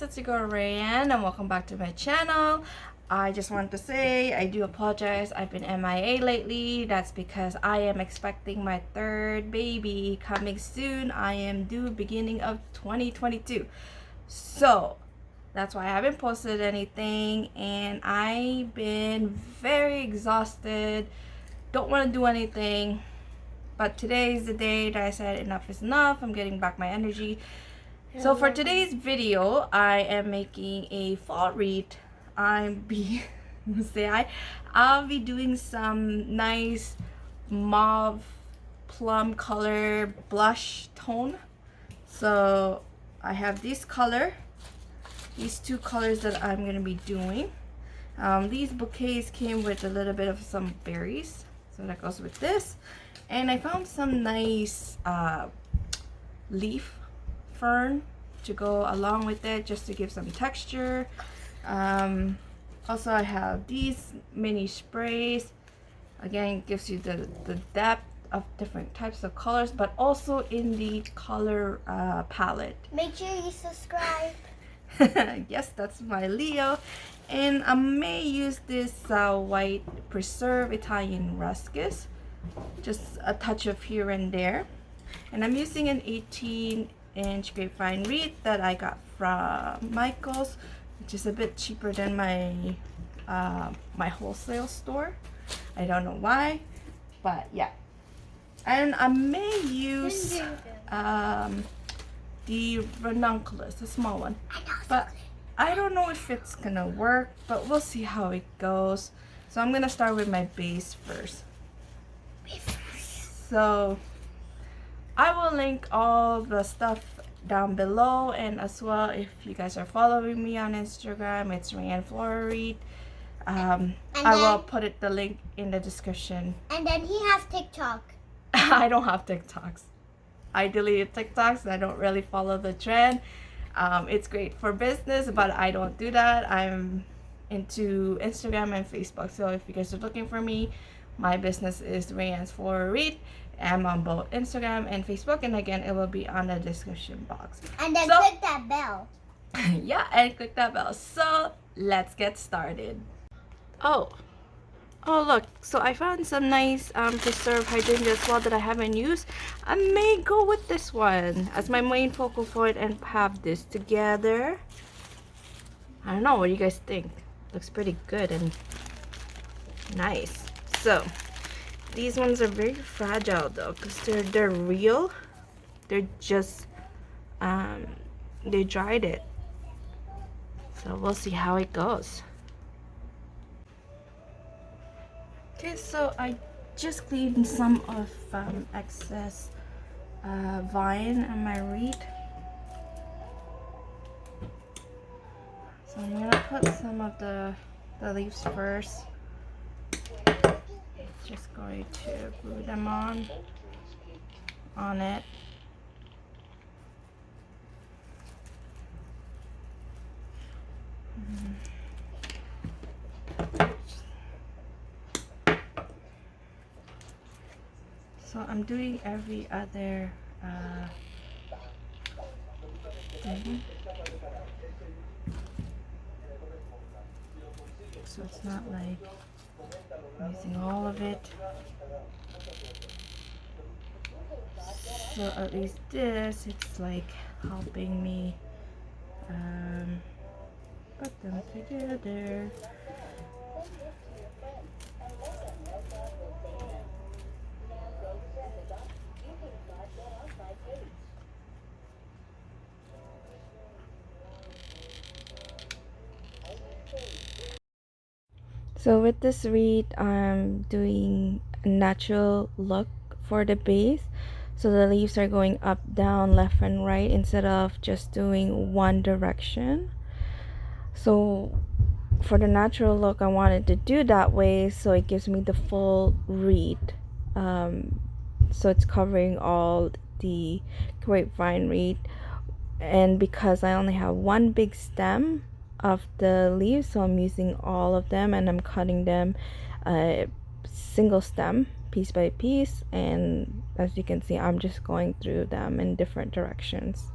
it's your girl Rayanne and welcome back to my channel. I just want to say I do apologize. I've been MIA lately. That's because I am expecting my third baby coming soon. I am due beginning of 2022. So that's why I haven't posted anything and I've been very exhausted. Don't want to do anything. But today is the day that I said enough is enough. I'm getting back my energy. So for today's video, I am making a fall wreath. I'll be doing some nice mauve plum color blush tone. So I have these two colors that I'm gonna be doing. These bouquets came with a little bit of some berries, so that goes with this. And I found some nice leaf fern to go along with it, just to give some texture. Also I have these mini sprays. Again, it gives you the depth of different types of colors, but also in the color palette. Make sure you subscribe. Yes, that's my Leo. And I may use this white preserve Italian ruscus, just a touch of here and there. And I'm using an 18-inch grapevine wreath that I got from Michael's, which is a bit cheaper than my my wholesale store. I don't know why, but yeah. And I may use the ranunculus, the small one, but I don't know if it's gonna work, but we'll see how it goes. So I'm gonna start with my base first. So I will link all the stuff down below, and as well, if you guys are following me on Instagram, it's blushfallwreath. I will put the link in the description. And then he has TikTok. I don't have TikToks. I deleted TikToks. I don't really follow the trend. It's great for business, but I don't do that. I'm into Instagram and Facebook. So if you guys are looking for me, my business is blushfallwreath. I'm on both Instagram and Facebook, and again, it will be on the description box. And then click that bell. Yeah, and click that bell. So let's get started. Oh look, so I found some nice preserved hydrangea as well that I haven't used. I may go with this one as my main focal point and have this together. I don't know, what do you guys think? Looks pretty good and nice. So these ones are very fragile though, because they're real. They're just they dried it. So we'll see how it goes. Okay, so I just cleaned some of excess vine on my wreath. So I'm gonna put some of the leaves first. Just going to glue them on it. So I'm doing every other thing, so it's not like I'm using all of it. So at least this, it's like helping me put them together. So with this wreath, I'm doing a natural look for the base. So the leaves are going up, down, left and right instead of just doing one direction. So for the natural look, I wanted to do that way so it gives me the full wreath. So it's covering all the grapevine wreath. And because I only have one big stem of the leaves, so I'm using all of them and I'm cutting them single stem piece by piece, and as you can see, I'm just going through them in different directions.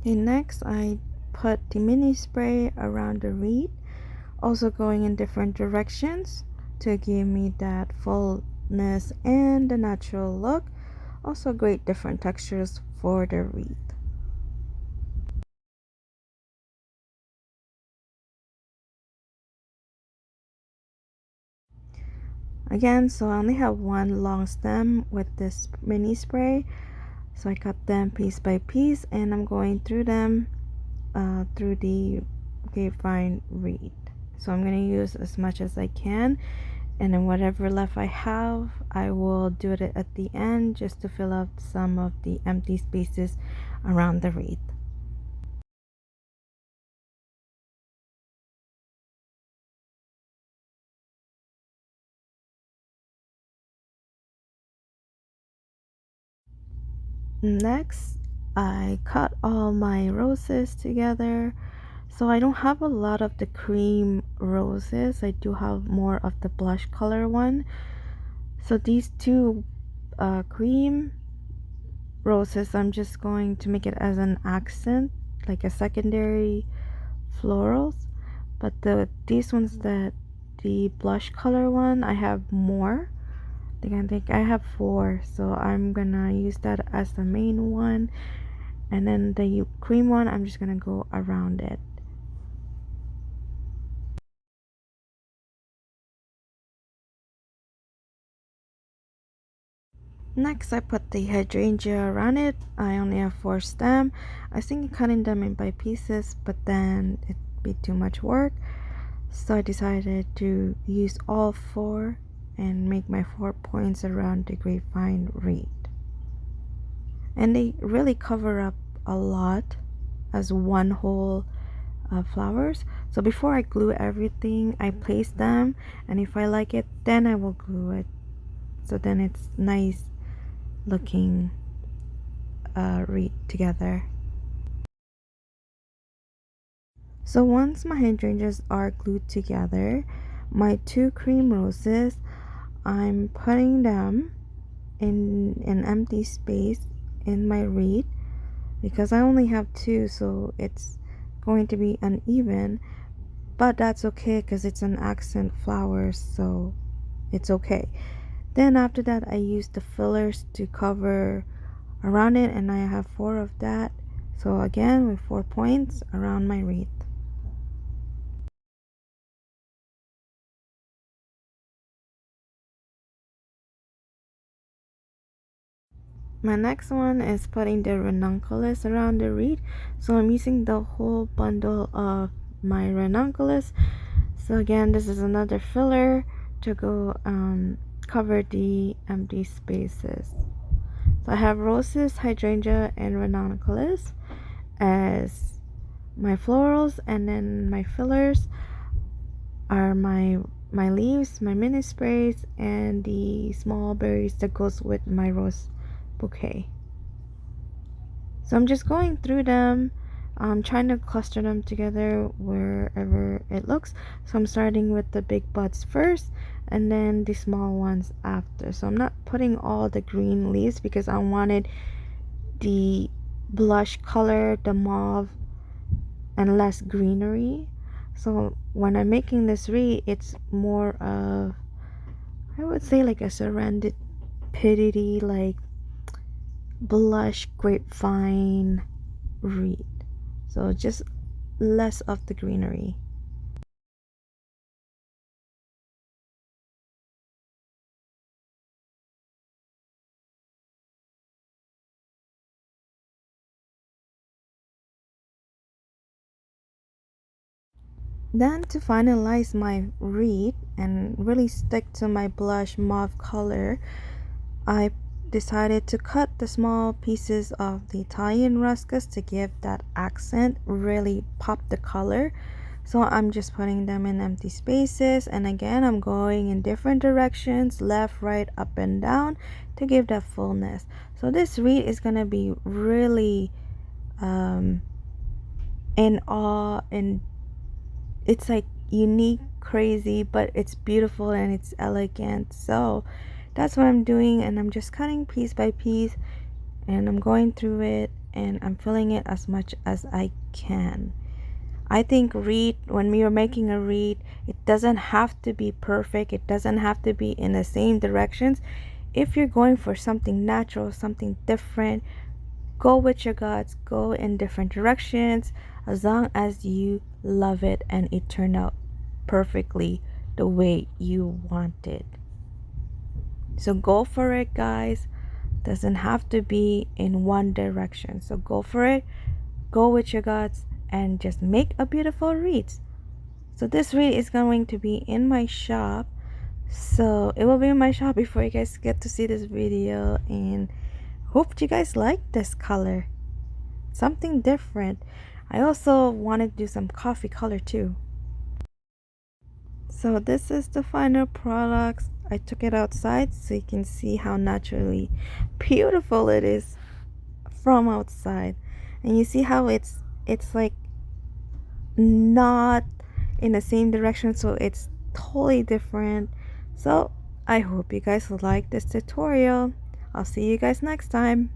And next I put the mini spray around the wreath, also going in different directions to give me that fullness and the natural look. Also great different textures for the wreath. Again, so I only have one long stem with this mini spray, so I cut them piece by piece and I'm going through them through the grapevine wreath. So I'm going to use as much as I can, and then whatever left I have, I will do it at the end just to fill up some of the empty spaces around the wreath. Next, I cut all my roses together. So I don't have a lot of the cream roses. I do have more of the blush color one. So these two cream roses, I'm just going to make it as an accent, like a secondary florals. But these ones, that the blush color one, I have more. I think I have four, so I'm gonna use that as the main one, and then the cream one I'm just gonna go around it. Next, I put the hydrangea around it. I only have four stem. I was thinking cutting them in by pieces, but then it'd be too much work, so I decided to use all four and make my 4 points around the grapevine wreath. And they really cover up a lot as one whole flowers. So before I glue everything, I place them, and if I like it, then I will glue it, so then it's nice looking wreath together. So once my hydrangeas are glued together, my two cream roses, I'm putting them in an empty space in my wreath because I only have two, so it's going to be uneven, but that's okay because it's an accent flower, so it's okay. Then after that, I use the fillers to cover around it, and I have four of that, so again with 4 points around my wreath. My next one is putting the ranunculus around the wreath, so I'm using the whole bundle of my ranunculus. So again, this is another filler to go cover the empty spaces. So I have roses, hydrangea, and ranunculus as my florals, and then my fillers are my leaves, my mini sprays, and the small berries that goes with my rose bouquet. So I'm just going through them, trying to cluster them together wherever it looks. So I'm starting with the big buds first and then the small ones after. So I'm not putting all the green leaves because I wanted the blush color, the mauve, and less greenery. So when I'm making this wreath, it's more of, I would say, like a serendipity, like blush grapevine wreath. So just less of the greenery. Then to finalize my wreath and really stick to my blush mauve color, I decided to cut the small pieces of the Italian ruscus to give that accent, really pop the color. So I'm just putting them in empty spaces, and again I'm going in different directions, left, right, up and down, to give that fullness. So this wreath is gonna be really in awe, and it's like unique, crazy, but it's beautiful and it's elegant. So that's what I'm doing, and I'm just cutting piece by piece and I'm going through it and I'm filling it as much as I can. I think wreath, when we are making a wreath, it doesn't have to be perfect. It doesn't have to be in the same directions. If you're going for something natural, something different, go with your guts, go in different directions, as long as you love it and it turned out perfectly the way you wanted. So go for it, guys. Doesn't have to be in one direction. So go for it, go with your guts, and just make a beautiful wreath. So this wreath is going to be in my shop. So it will be in my shop before you guys get to see this video, and hope you guys like this color. Something different. I also wanted to do some coffee color too. So this is the final products. I took it outside so you can see how naturally beautiful it is from outside. And you see how it's like not in the same direction, so it's totally different. So I hope you guys like this tutorial. I'll see you guys next time.